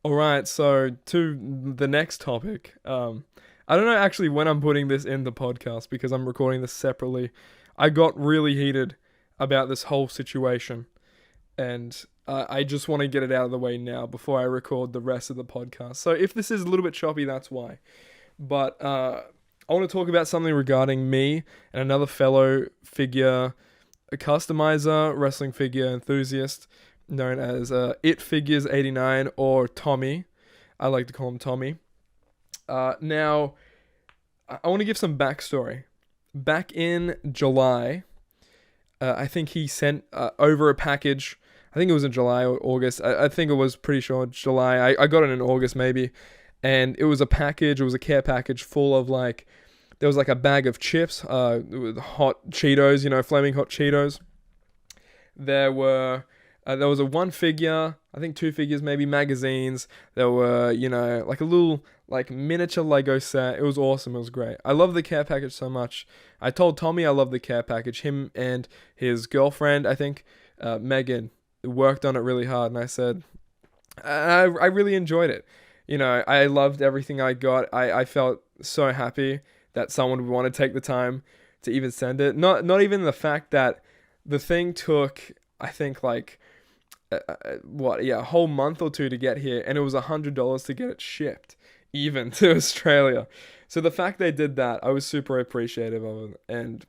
All right, so to the next topic. I don't know actually when I'm putting this in the podcast because I'm recording this separately. I got really heated about this whole situation, and I just want to get it out of the way now before I record the rest of the podcast. So if this is a little bit choppy, that's why. But I want to talk about something regarding me and another fellow figure, a customizer, wrestling figure enthusiast known as It Figures 89 or Tommy. I like to call him Tommy. Now, I want to give some backstory. Back in July, I think he sent over a package. I think it was in July or August. I think it was pretty sure July. I got it in August maybe. And it was a package. It was a care package full of like, there was like a bag of chips, with hot Cheetos, flaming hot Cheetos. There was a one figure, I think two figures, maybe magazines. There were, like a little like miniature Lego set. It was awesome. It was great. I love the care package so much. I told Tommy I love the care package. Him and his girlfriend, I think, Megan, worked on it really hard. And I said, I really enjoyed it. I loved everything I got. I felt so happy that someone would want to take the time to even send it. Not even the fact that the thing took, I think, like, a whole month or two to get here, and it was $100 to get it shipped, even to Australia. So the fact they did that, I was super appreciative of it, and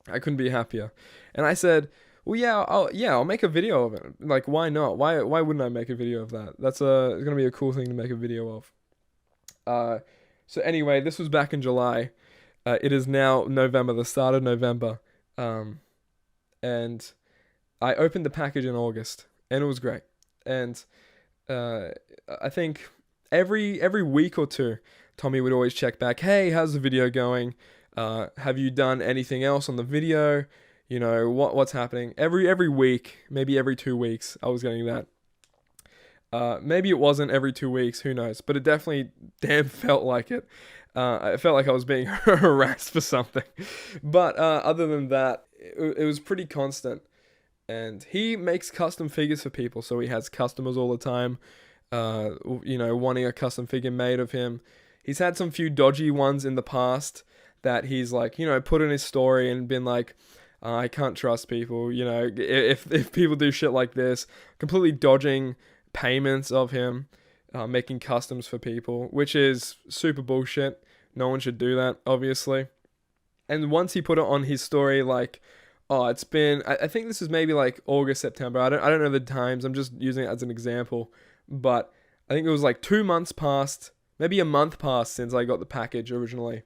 I couldn't be happier. And I said, well, I'll make a video of it. Like, why not? Why wouldn't I make a video of that? It's gonna be a cool thing to make a video of. So anyway, this was back in July. It is now November, the start of November. And I opened the package in August, and it was great. And I think every week or two, Tommy would always check back. Hey, how's the video going? Have you done anything else on the video? What's happening? Every week, maybe every 2 weeks, I was getting that. Maybe it wasn't every 2 weeks, who knows? But it definitely damn felt like it. I felt like I was being harassed for something. But other than that, it was pretty constant. And he makes custom figures for people, so he has customers all the time, wanting a custom figure made of him. He's had some few dodgy ones in the past that he's like, put in his story and been like, I can't trust people, if people do shit like this, completely dodging payments of him, making customs for people, which is super bullshit. No one should do that, obviously. And once he put it on his story, like, it's been, I think this is maybe like August, September. I don't know the times. I'm just using it as an example. But I think it was like 2 months past, maybe a month past since I got the package originally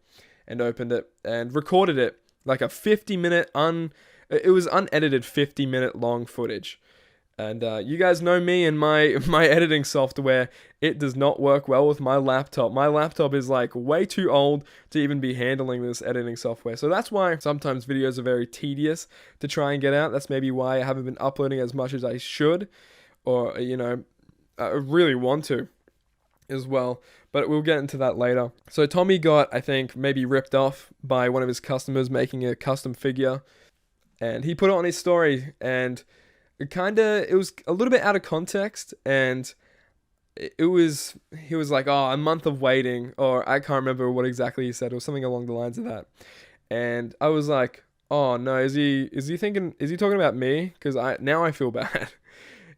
and opened it and recorded it. Like a 50-minute, it was unedited 50-minute long footage. And you guys know me and my editing software. It does not work well with my laptop. My laptop is like way too old to even be handling this editing software. So that's why sometimes videos are very tedious to try and get out. That's maybe why I haven't been uploading as much as I should, or I really want to as well. But we'll get into that later. So Tommy got, I think, maybe ripped off by one of his customers making a custom figure, and he put it on his story, and it was a little bit out of context, and he was like, a month of waiting, or I can't remember what exactly he said, or something along the lines of that. And I was like, oh no, is he talking about me? Because I feel bad.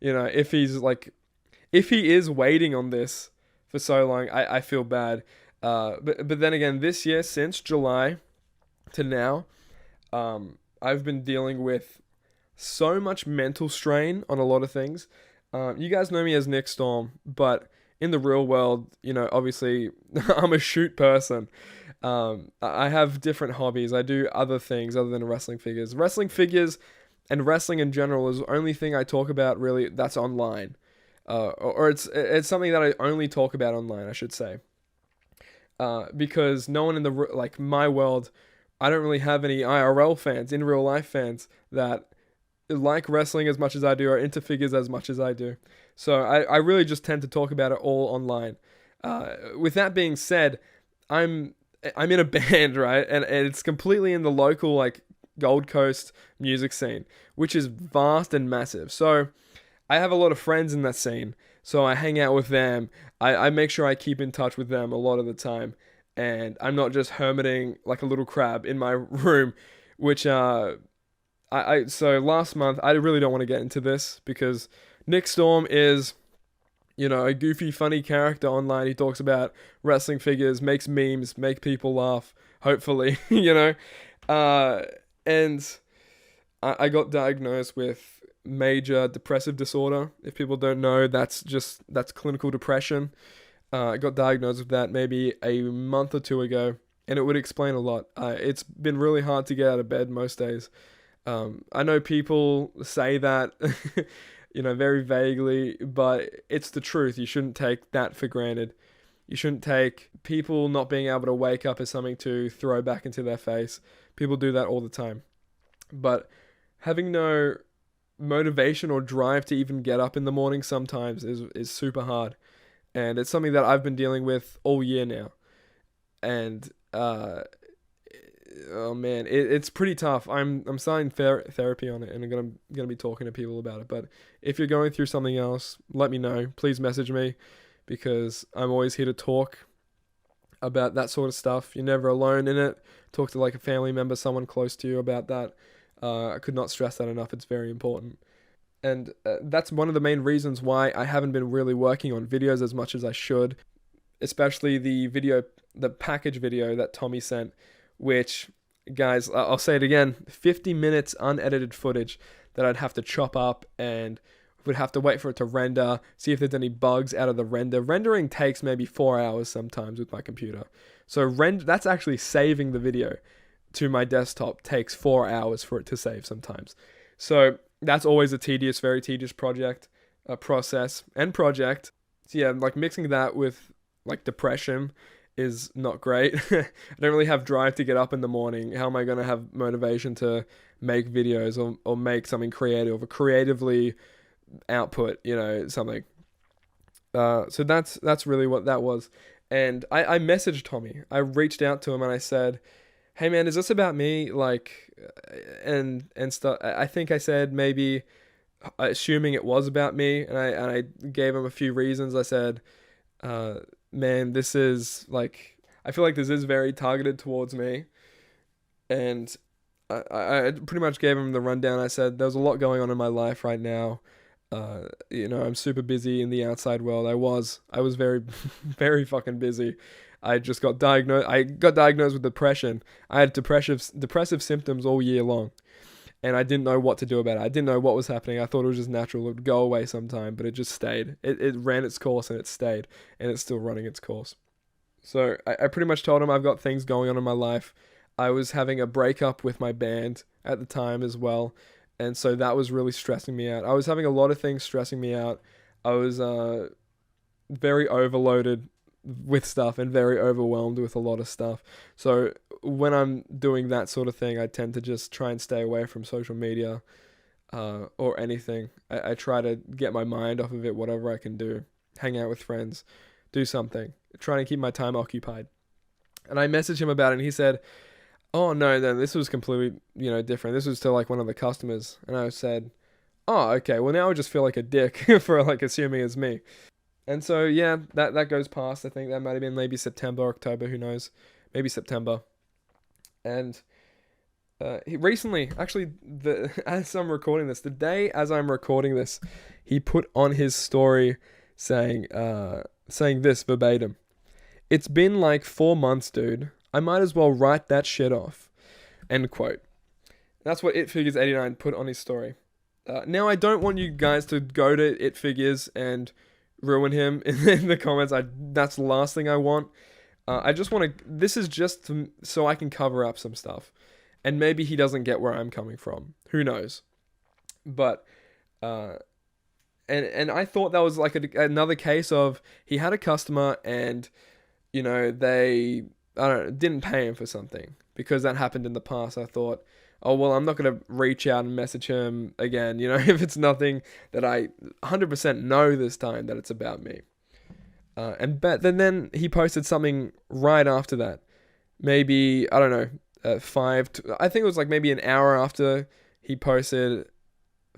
If he is waiting on this for so long, I feel bad. But then again, this year, since July to now, I've been dealing with so much mental strain on a lot of things. You guys know me as Nick Storm, but in the real world, obviously I'm a shoot person. I have different hobbies. I do other things other than wrestling figures. Wrestling figures and wrestling in general is the only thing I talk about really that's online. Or it's something that I only talk about online, I should say. Because no one in my world, I don't really have any IRL fans, in real life fans that like wrestling as much as I do, or into figures as much as I do. So I really just tend to talk about it all online. With that being said, I'm in a band, right? And it's completely in the local, like, Gold Coast music scene, which is vast and massive. So I have a lot of friends in that scene. So I hang out with them. I make sure I keep in touch with them a lot of the time. And I'm not just hermiting like a little crab in my room, which so last month I really don't want to get into this because Nick Storm is, a goofy, funny character online. He talks about wrestling figures, makes memes, make people laugh, hopefully, Uh, and I got diagnosed with major depressive disorder. If people don't know, that's clinical depression. I got diagnosed with that maybe a month or two ago, and it would explain a lot. It's been really hard to get out of bed most days. I know people say that, very vaguely, but it's the truth. You shouldn't take that for granted. You shouldn't take people not being able to wake up as something to throw back into their face. People do that all the time. But having no motivation or drive to even get up in the morning sometimes is super hard. And it's something that I've been dealing with all year now. And oh man, it's pretty tough. I'm starting therapy on it, and I'm gonna be talking to people about it. But if you're going through something else, let me know. Please message me, because I'm always here to talk about that sort of stuff. You're never alone in it. Talk to like a family member, someone close to you about that. I could not stress that enough. It's very important. And that's one of the main reasons why I haven't been really working on videos as much as I should, especially the package video that Tommy sent, which, guys, I'll say it again, 50 minutes unedited footage that I'd have to chop up and would have to wait for it to render, see if there's any bugs out of the render. Rendering takes maybe 4 hours sometimes with my computer. So that's actually saving the video to my desktop takes 4 hours for it to save sometimes. So that's always a very tedious process and project. So yeah, like mixing that with like depression is not great. I don't really have drive to get up in the morning. How am I going to have motivation to make videos or make something creative or creatively output, something. So that's really what that was. And I messaged Tommy. I reached out to him and I said, "Hey man, is this about me?" Like, and stuff. I think I said maybe, assuming it was about me, and I gave him a few reasons. I said, "Man, this is like, I feel like this is very targeted towards me," and I pretty much gave him the rundown. I said, "There's a lot going on in my life right now. I'm super busy in the outside world. I was very, very fucking busy. I just got diagnosed. I got diagnosed with depression. I had depressive symptoms all year long, and I didn't know what to do about it. I didn't know what was happening. I thought it was just natural. It would go away sometime, but it just stayed. It ran its course and it stayed, and it's still running its course. So I pretty much told him I've got things going on in my life. I was having a breakup with my band at the time as well, and so that was really stressing me out. I was having a lot of things stressing me out. I was very overloaded with stuff and very overwhelmed with a lot of stuff. So when I'm doing that sort of thing, I tend to just try and stay away from social media or anything. I try to get my mind off of it, whatever I can do. Hang out with friends, do something, trying to keep my time occupied. And I messaged him about it, and he said, "Oh no, then this was completely, different. This was to like one of the customers." And I said, "Oh, okay. Well, now I just feel like a dick for like assuming it's me." And so yeah, that goes past. I think that might have been maybe September, October, who knows? Maybe September. And he recently, actually, as I'm recording this, the day as I'm recording this, he put on his story saying this verbatim: "It's been like 4 months, dude. I might as well write that shit off." End quote. That's what ItFigures89 put on his story. Now, I don't want you guys to go to ItFigures and ruin him in the comments. That's the last thing I want. I just want to. This is just so I can cover up some stuff, and maybe he doesn't get where I'm coming from. Who knows? But and I thought that was like another case of he had a customer and they didn't pay him for something, because that happened in the past. I thought, oh well, I'm not gonna reach out and message him again, if it's nothing that I 100% know this time that it's about me. But then he posted something right after that. Maybe, I don't know, I think it was like maybe an hour after he posted,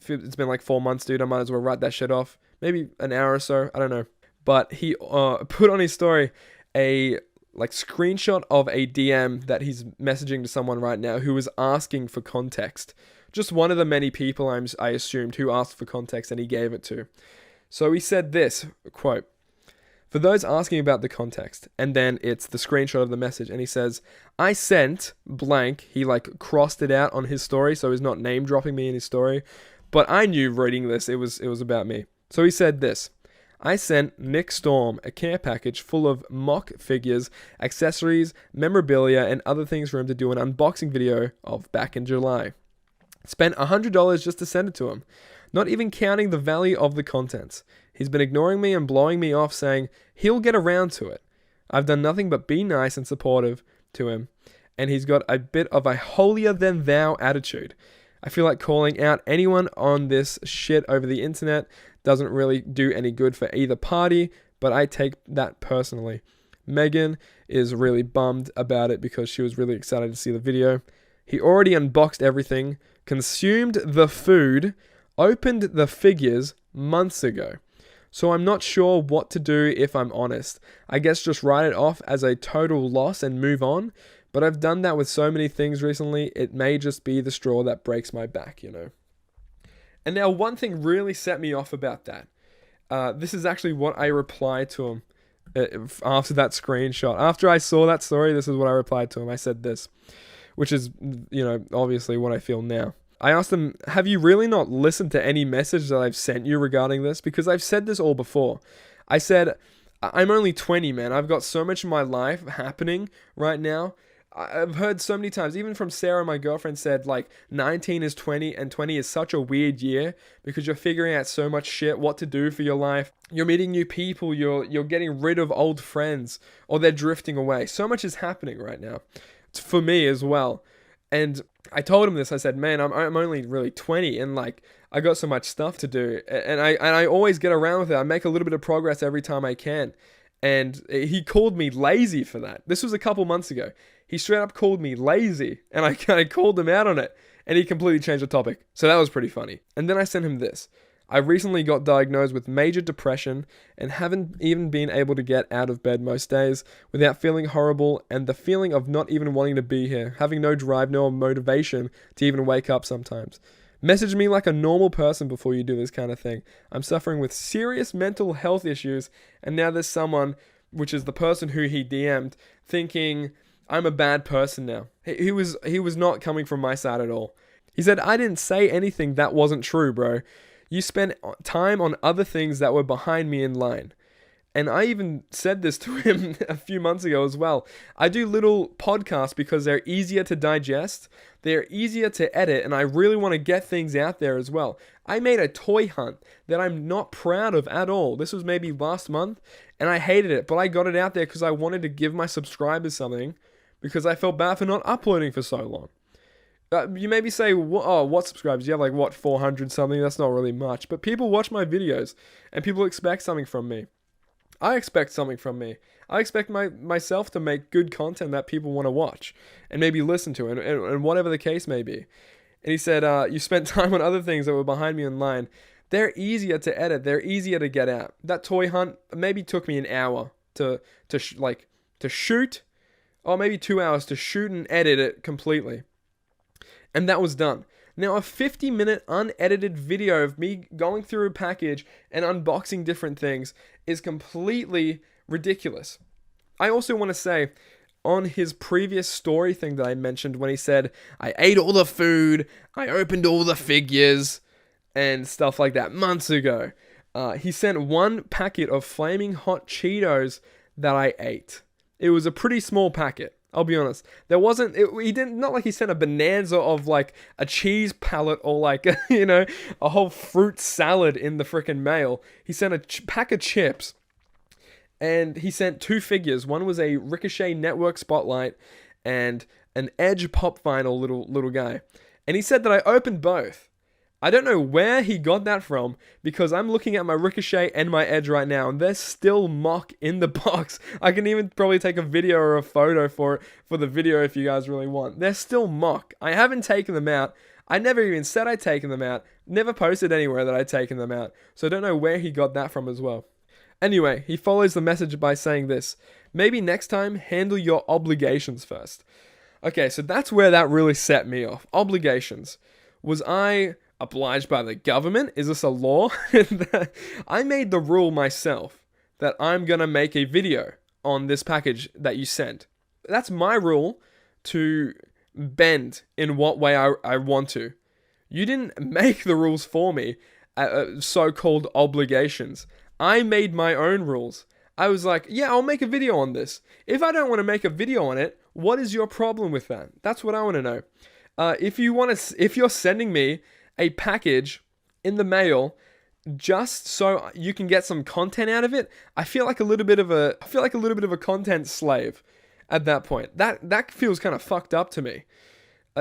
"It's been like 4 months, dude. I might as well write that shit off." maybe an hour or so, I don't know. But he put on his story a like screenshot of a DM that he's messaging to someone right now who was asking for context. Just one of the many people I assumed who asked for context, and he gave it to. So he said this, quote, "For those asking about the context," and then it's the screenshot of the message, and he says, "I sent blank." He like crossed it out on his story, so he's not name dropping me in his story. But I knew reading this, it was about me. So he said this: "I sent Nick Storm a care package full of mock figures, accessories, memorabilia, and other things for him to do an unboxing video of back in July. Spent $100 just to send it to him, not even counting the value of the contents. He's been ignoring me and blowing me off, saying he'll get around to it. I've done nothing but be nice and supportive to him, and he's got a bit of a holier-than-thou attitude. I feel like calling out anyone on this shit over the internet doesn't really do any good for either party, but I take that personally. Megan is really bummed about it because she was really excited to see the video. He already unboxed everything, consumed the food, opened the figures months ago. So I'm not sure what to do if I'm honest. I guess just write it off as a total loss and move on. But I've done that with so many things recently, it may just be the straw that breaks my back, you know." And now one thing really set me off about that. This is actually what I replied to him after that screenshot. After I saw that story, this is what I replied to him. I said this, which is, you know, obviously what I feel now. I asked him, "Have you really not listened to any message that I've sent you regarding this? Because I've said this all before." I said, "I'm only 20, man. I've got so much in my life happening right now." I've heard so many times, even from Sarah, my girlfriend, said like 19 is 20 and 20 is such a weird year because you're figuring out so much shit, what to do for your life. You're meeting new people. You're getting rid of old friends, or they're drifting away. So much is happening right now for me as well. And I told him this. I said, "Man, I'm only really 20, and like I got so much stuff to do, and I always get around with it. I make a little bit of progress every time I can." And he called me lazy for that. This was a couple months ago. He straight up called me lazy, and I kind of called him out on it, and he completely changed the topic. So that was pretty funny. And then I sent him this: "I recently got diagnosed with major depression and haven't even been able to get out of bed most days without feeling horrible, and the feeling of not even wanting to be here, having no drive, no motivation to even wake up sometimes. Message me like a normal person before you do this kind of thing. I'm suffering with serious mental health issues, and now there's someone," which is the person who he DM'd, "thinking I'm a bad person now." He was not coming from my side at all. He said, "I didn't say anything that wasn't true, bro. You spent time on other things that were behind me in line." And I even said this to him a few months ago as well. I do little podcasts because they're easier to digest, they're easier to edit, and I really want to get things out there as well. I made a toy hunt that I'm not proud of at all. This was maybe last month, and I hated it, but I got it out there because I wanted to give my subscribers something, because I felt bad for not uploading for so long. You maybe say, "Oh, what subscribers? You have like, what, 400 something? That's not really much." But people watch my videos, and people expect something from me. I expect something from me. I expect myself to make good content that people want to watch and maybe listen to, and whatever the case may be. And he said, "You spent time on other things that were behind me in line. They're easier to edit. They're easier to get out. That toy hunt maybe took me an hour to shoot, or maybe 2 hours to shoot and edit it completely. And that was done. Now, a 50-minute unedited video of me going through a package and unboxing different things is completely ridiculous." I also want to say, on his previous story thing that I mentioned when he said, "I ate all the food, I opened all the figures," and stuff like that months ago, he sent one packet of flaming hot Cheetos that I ate. It was a pretty small packet. I'll be honest. Not like he sent a bonanza of like a cheese pallet or like, a whole fruit salad in the freaking mail. He sent a pack of chips, and he sent 2 figures. One was a Ricochet Network Spotlight and an Edge Pop Vinyl little guy. And he said that I opened both. I don't know where he got that from, because I'm looking at my Ricochet and my Edge right now, and they're still mock in the box. I can even probably take a video or a photo for the video if you guys really want. They're still mock. I haven't taken them out. I never even said I'd taken them out, never posted anywhere that I'd taken them out, so I don't know where he got that from as well. Anyway, he follows the message by saying this: maybe next time, handle your obligations first. Okay, so that's where that really set me off. Obligations. Was I obliged by the government? Is this a law? I made the rule myself that I'm gonna make a video on this package that you sent. That's my rule to bend in what way I want to. You didn't make the rules for me, so-called obligations. I made my own rules. I was like, yeah, I'll make a video on this. If I don't want to make a video on it, what is your problem with that? That's what I want to know. If you're sending me a package in the mail just so you can get some content out of it, I feel like a little bit of a content slave at that point. That feels kind of fucked up to me.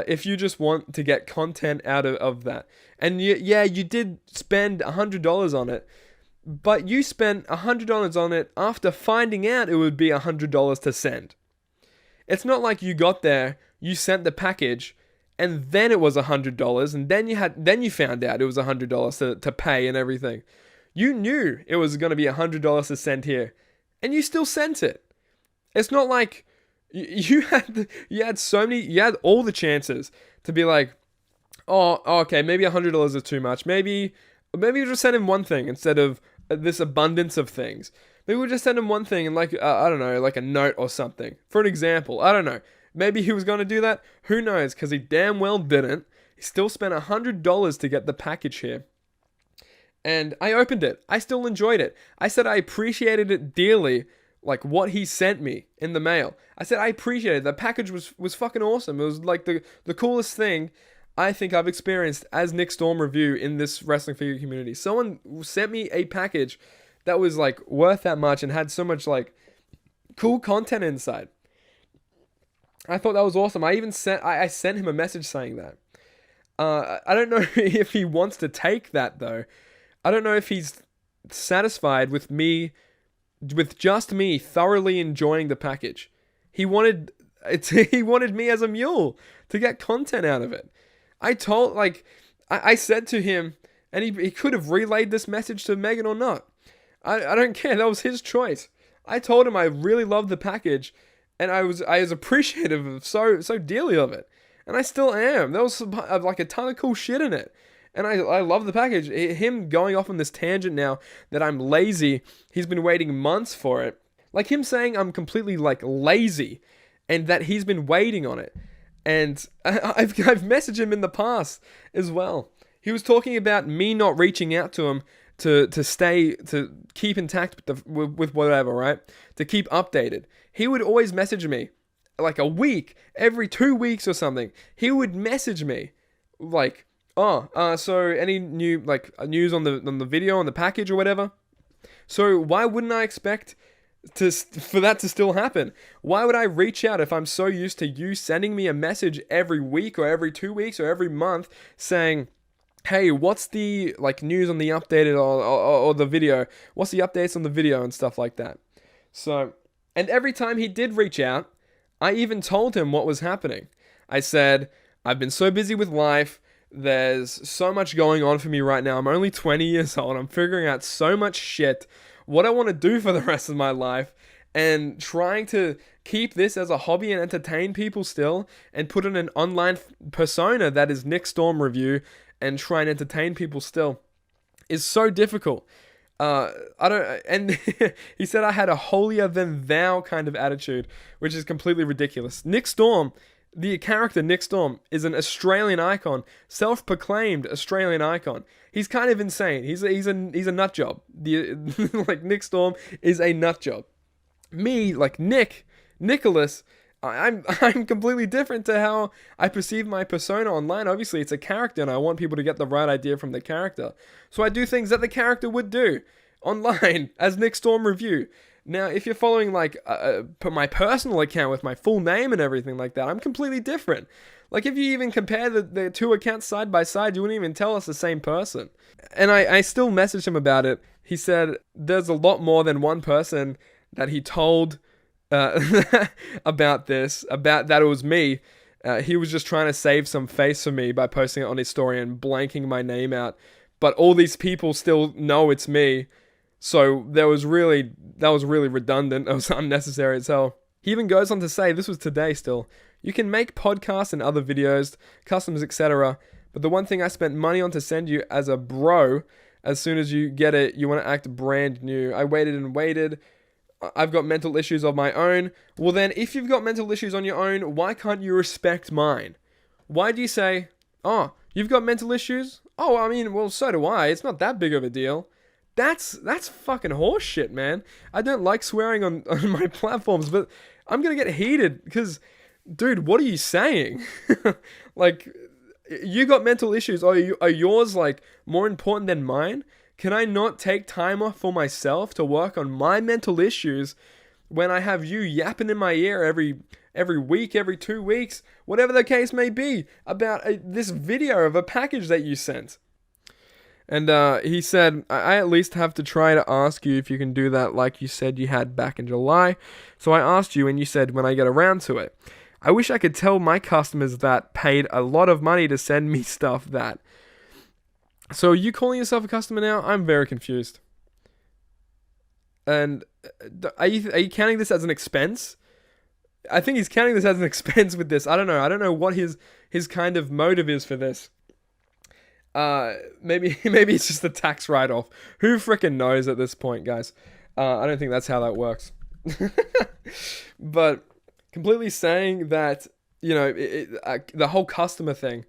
If you just want to get content out of that, and you did spend $100 on it, but you spent $100 on it after finding out it would be $100 to send. It's not like you got there, you sent the package, and then it was $100, and then you found out it was $100 to pay and everything. You knew it was going to be $100 to send here, and you still sent it. It's not like you had all the chances to be like, oh, okay, maybe $100 is too much. Maybe you just send him one thing instead of this abundance of things. Maybe we'll just send him one thing and like, I don't know, like a note or something. For an example, I don't know. Maybe he was going to do that. Who knows? Because he damn well didn't. He still spent $100 to get the package here. And I opened it. I still enjoyed it. I said I appreciated it dearly, like what he sent me in the mail. I said I appreciated it. The package was fucking awesome. It was like the coolest thing I think I've experienced as Nick Storm review in this wrestling figure community. Someone sent me a package that was like worth that much and had so much like cool content inside. I thought that was awesome. I sent him a message saying that. I don't know if he wants to take that though. I don't know if he's satisfied with just me thoroughly enjoying the package. He wanted me as a mule to get content out of it. I said to him, and he could have relayed this message to Megan or not. I don't care. That was his choice. I told him I really loved the package, and I was appreciative of so dearly of it, and I still am. There was like a ton of cool shit in it, and I love the package. Him going off on this tangent now that I'm lazy. He's been waiting months for it. Like him saying I'm completely like lazy, and that he's been waiting on it. And I've messaged him in the past as well. He was talking about me not reaching out to him to keep intact with whatever, right? To keep updated. He would always message me like a week, every 2 weeks or something. He would message me like, so any news on the video, on the package or whatever. So why wouldn't I expect for that to still happen? Why would I reach out if I'm so used to you sending me a message every week or every 2 weeks or every month saying, hey, what's the news on the updated or the video? What's the updates on the video and stuff like that? So, and every time he did reach out, I even told him what was happening. I said, I've been so busy with life. There's so much going on for me right now. I'm only 20 years old. I'm figuring out so much shit, what I want to do for the rest of my life, and trying to keep this as a hobby and entertain people still, and put in an online persona that is Nick Storm Review and try and entertain people still is so difficult. And he said I had a holier than thou kind of attitude, which is completely ridiculous. Nick Storm, the character Nick Storm, is an Australian icon, self-proclaimed Australian icon. He's kind of insane. He's a nut job. Nick Storm is a nut job. Me, like Nicholas, I'm completely different to how I perceive my persona online. Obviously, it's a character, and I want people to get the right idea from the character. So I do things that the character would do online as Nick Storm Review. Now, if you're following my personal account with my full name and everything like that, I'm completely different. Like, if you even compare the two accounts side by side, you wouldn't even tell us the same person. And I still messaged him about it. He said there's a lot more than one person that he told about that it was me. He was just trying to save some face for me by posting it on his story and blanking my name out. But all these people still know it's me. So that was really redundant. It was unnecessary as hell. He even goes on to say, this was today still, you can make podcasts and other videos, customs, etc. But the one thing I spent money on to send you as a bro, as soon as you get it, you want to act brand new. I waited and waited. I've got mental issues of my own. Well then, if you've got mental issues on your own, why can't you respect mine? Why do you say, oh, you've got mental issues? Oh, I mean, well, so do I. It's not that big of a deal. That's fucking horseshit, man. I don't like swearing on my platforms, but I'm gonna get heated because, dude, what are you saying? Like, you got mental issues. Are yours like more important than mine? Can I not take time off for myself to work on my mental issues when I have you yapping in my ear every week, every 2 weeks, whatever the case may be, about this video of a package that you sent? And he said, I at least have to try to ask you if you can do that like you said you had back in July. So I asked you and you said when I get around to it. I wish I could tell my customers that paid a lot of money to send me stuff that. So are you calling yourself a customer now? I'm very confused. And are you counting this as an expense? I think he's counting this as an expense with this. I don't know. I don't know what his kind of motive is for this. Maybe it's just a tax write-off. Who frickin' knows at this point, guys? I don't think that's how that works. But completely saying that, you know, the whole customer thing,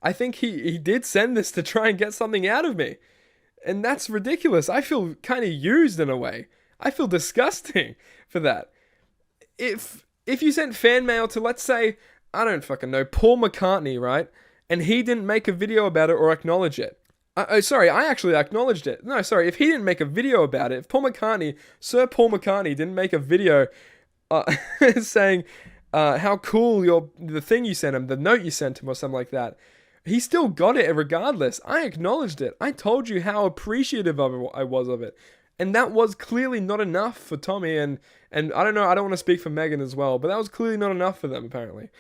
I think he did send this to try and get something out of me. And that's ridiculous. I feel kind of used in a way. I feel disgusting for that. If you sent fan mail to, let's say, I don't fucking know, Paul McCartney, right? And he didn't make a video about it or acknowledge it. Sorry, I actually acknowledged it. No, sorry, if he didn't make a video about it, if Sir Paul McCartney didn't make a video saying how cool the thing you sent him, the note you sent him or something like that, he still got it regardless. I acknowledged it. I told you how appreciative I was of it. And that was clearly not enough for Tommy and I don't know, I don't want to speak for Megan as well, but that was clearly not enough for them apparently.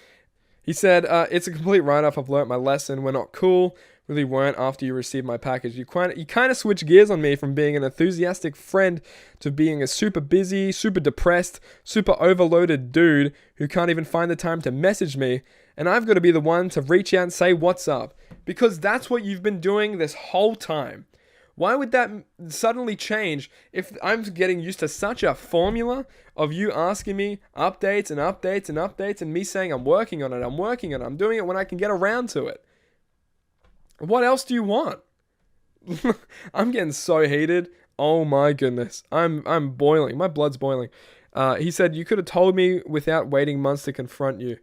He said, it's a complete write-off. I've learnt my lesson. We're not cool. Really weren't after you received my package. You kind of switched gears on me from being an enthusiastic friend to being a super busy, super depressed, super overloaded dude who can't even find the time to message me. And I've got to be the one to reach out and say what's up. Because that's what you've been doing this whole time. Why would that suddenly change if I'm getting used to such a formula of you asking me updates and updates and updates and me saying I'm working on it, I'm doing it when I can get around to it? What else do you want? I'm getting so heated. Oh my goodness. I'm boiling. My blood's boiling. He said, you could have told me without waiting months to confront you.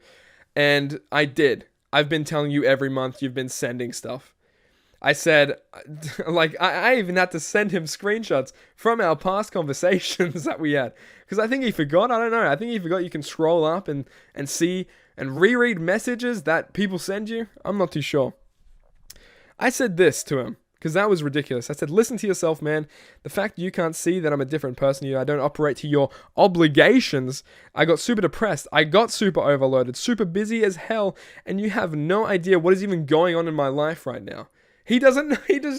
And I did. I've been telling you every month you've been sending stuff. I said, like, I even had to send him screenshots from our past conversations that we had. Because I think he forgot. I don't know. I think he forgot you can scroll up and see and reread messages that people send you. I'm not too sure. I said this to him, because that was ridiculous. I said, listen to yourself, man. The fact you can't see that I'm a different person to you, I don't operate to your obligations. I got super depressed. I got super overloaded, super busy as hell. And you have no idea what is even going on in my life right now. He just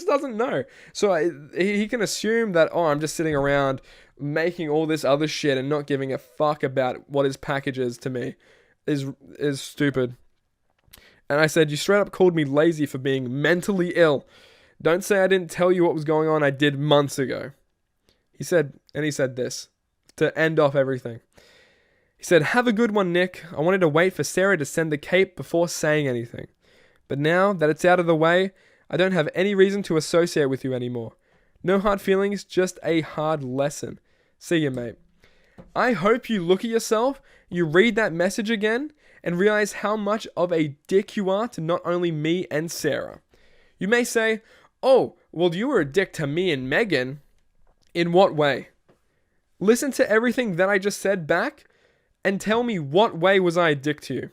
doesn't know. So he can assume that, oh, I'm just sitting around making all this other shit and not giving a fuck about what his package is to me is stupid. And I said, you straight up called me lazy for being mentally ill. Don't say I didn't tell you what was going on. I did months ago. He said this to end off everything. He said, have a good one, Nick. I wanted to wait for Sarah to send the cape before saying anything. But now that it's out of the way, I don't have any reason to associate with you anymore. No hard feelings, just a hard lesson. See you, mate. I hope you look at yourself, you read that message again, and realize how much of a dick you are to not only me and Sarah. You may say, oh, well, you were a dick to me and Megan. In what way? Listen to everything that I just said back, and tell me what way was I a dick to you.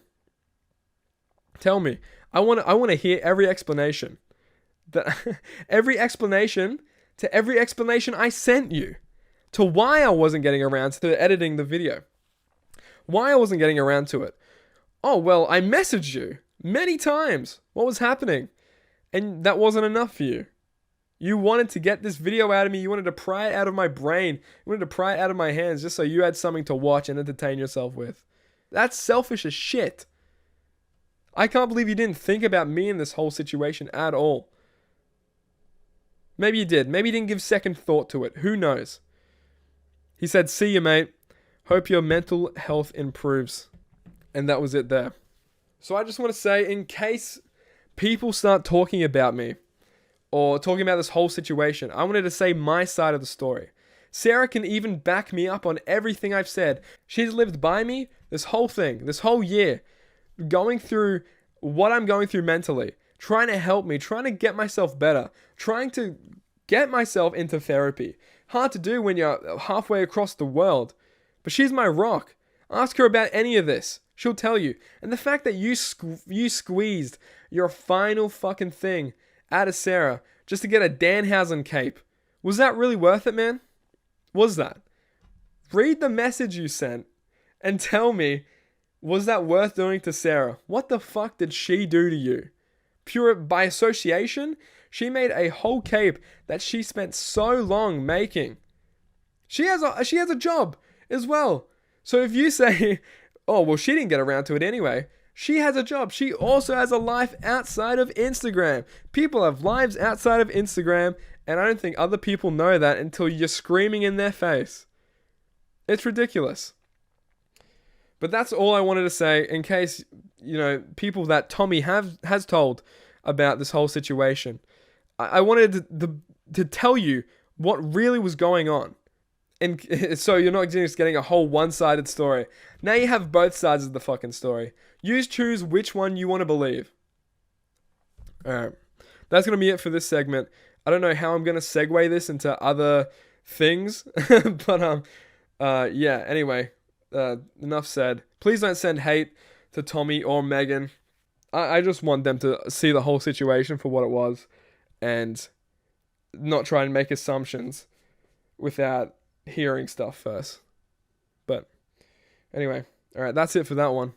Tell me. I want to hear every explanation. Every explanation to every explanation I sent you to why I wasn't getting around to editing the video, why I wasn't getting around to it. Oh, well, I messaged you many times. What was happening? And that wasn't enough for you. You wanted to get this video out of me. You wanted to pry it out of my brain. You wanted to pry it out of my hands just so you had something to watch and entertain yourself with. That's selfish as shit. I can't believe you didn't think about me in this whole situation at all. Maybe you did. Maybe you didn't give second thought to it. Who knows? He said, "See you, mate. Hope your mental health improves." And that was it there. So I just want to say, in case people start talking about me or talking about this whole situation, I wanted to say my side of the story. Sarah can even back me up on everything I've said. She's lived by me this whole thing, this whole year, going through what I'm going through mentally, trying to help me, trying to get myself better, trying to get myself into therapy. Hard to do when you're halfway across the world. But she's my rock. Ask her about any of this. She'll tell you. And the fact that you squeezed your final fucking thing out of Sarah just to get a Danhausen cape, was that really worth it, man? Was that? Read the message you sent and tell me, was that worth doing to Sarah? What the fuck did she do to you? Pure by association, she made a whole cape that she spent so long making. She has a job as well. So if you say, "Oh, well, she didn't get around to it anyway," she has a job. She also has a life outside of Instagram. People have lives outside of Instagram, and I don't think other people know that until you're screaming in their face. It's ridiculous. But that's all I wanted to say in case, people that Tommy has told about this whole situation. I wanted to tell you what really was going on. And so you're not just getting a whole one-sided story. Now you have both sides of the fucking story. You choose which one you want to believe. Alright. That's going to be it for this segment. I don't know how I'm going to segue this into other things. But, yeah, anyway. Enough said. Please don't send hate to Tommy or Megan. I just want them to see the whole situation for what it was. And not try and make assumptions without hearing stuff first. But anyway, alright, that's it for that one.